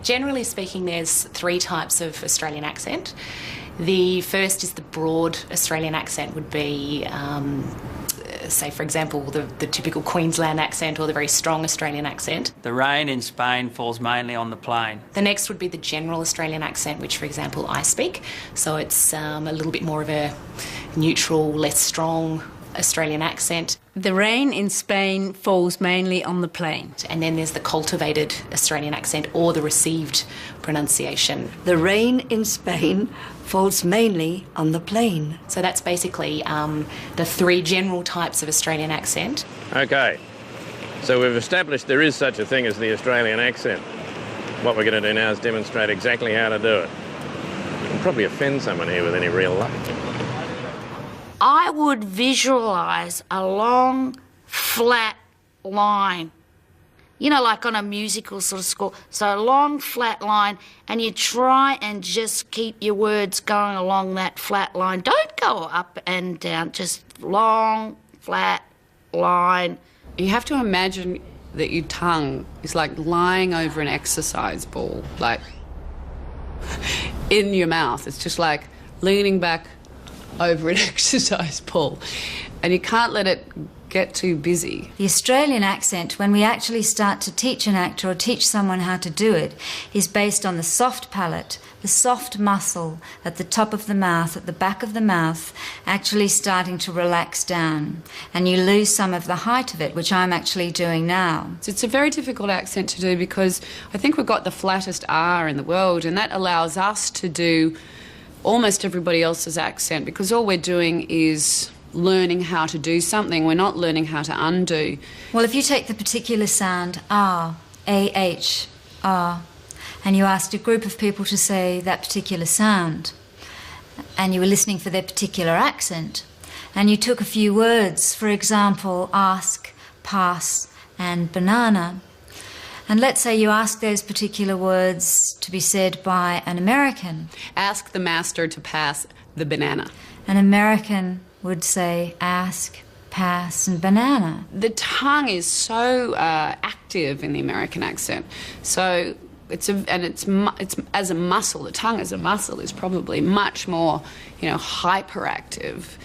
Generally speaking, there's three types of Australian accent. The first is the broad Australian accent, would be, say, for example, the typical Queensland accent or the very strong Australian accent. The rain in Spain falls mainly on the plain. The next would be the general Australian accent, which, for example, I speak. So it's a little bit more of a neutral, less strong Australian accent. The rain in Spain falls mainly on the plain. And then there's the cultivated Australian accent or the received pronunciation. The rain in Spain falls mainly on the plain. So that's basically the three general types of Australian accent. Okay, so we've established there is such a thing as the Australian accent. What we're going to do now is demonstrate exactly how to do it. We'll probably offend someone here with any real luck. I would visualise a long, flat line. You know, like on a musical sort of score. So a long, flat line, and you try and just keep your words going along that flat line. Don't go up and down, just long, flat line. You have to imagine that your tongue is like lying over an exercise ball, like in your mouth. It's just like leaning back over an exercise ball, and you can't let it get too busy. The Australian accent, when we actually start to teach an actor or teach someone how to do it, is based on the soft palate, the soft muscle at the top of the mouth, at the back of the mouth, actually starting to relax down. And you lose some of the height of it, which I'm actually doing now. It's a very difficult accent to do because I think we've got the flattest R in the world, and that allows us to do almost everybody else's accent, because all we're doing is learning how to do something. We're not learning how to undo. Well, if you take the particular sound R, A-H, R, and you asked a group of people to say that particular sound, and you were listening for their particular accent, and you took a few words, for example, ask, pass, and banana, and let's say you ask those particular words to be said by an American. Ask the master to pass the banana. An American would say ask, pass, and banana. The tongue is so active in the American accent. So it's as a muscle. The tongue as a muscle is probably much more, hyperactive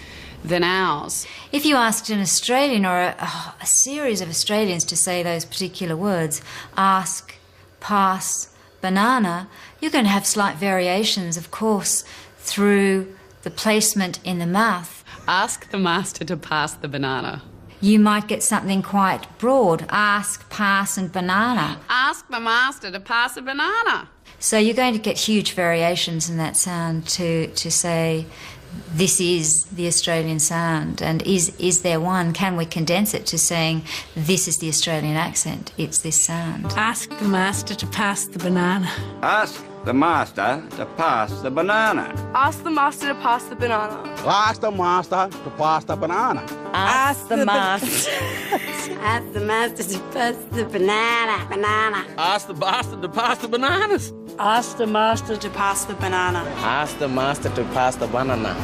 than ours. If you asked an Australian or a series of Australians to say those particular words, ask, pass, banana, you're going to have slight variations, of course, through the placement in the mouth. Ask the master to pass the banana. You might get something quite broad. Ask, pass, and banana. Ask the master to pass a banana. So you're going to get huge variations in that sound to say, this is the Australian sound, and is there one? Can we condense it to saying, this is the Australian accent, it's this sound? Ask the master to pass the banana. Ask the master to pass the banana. Ask the master to pass the banana. Ask the master to pass the banana. Ask the master. Ask the master to pass the banana. Ask the bastard to pass the bananas. Ask the master to pass the banana. Ask the master to pass the banana.